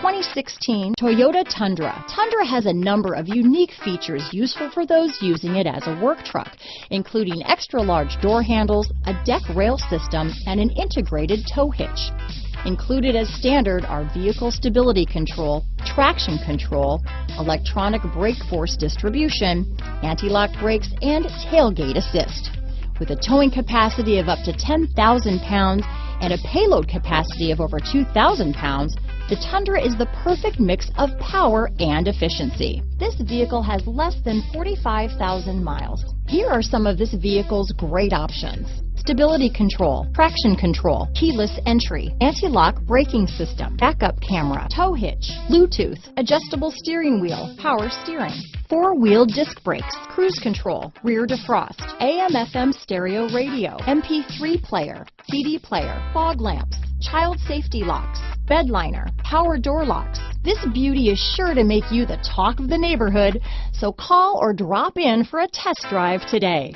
2016 Toyota Tundra. Tundra has a number of unique features useful for those using it as a work truck, including extra large door handles, a deck rail system, and an integrated tow hitch. Included as standard are vehicle stability control, traction control, electronic brake force distribution, anti-lock brakes, and tailgate assist. With a towing capacity of up to 10,000 pounds and a payload capacity of over 2,000 pounds, the Tundra is the perfect mix of power and efficiency. This vehicle has less than 45,000 miles. Here are some of this vehicle's great options: stability control, traction control, keyless entry, anti-lock braking system, backup camera, tow hitch, Bluetooth, adjustable steering wheel, power steering, four-wheel disc brakes, cruise control, rear defrost, AM/FM stereo radio, MP3 player, CD player, fog lamps, child safety locks, bed liner, power door locks. This beauty is sure to make you the talk of the neighborhood, so call or drop in for a test drive today.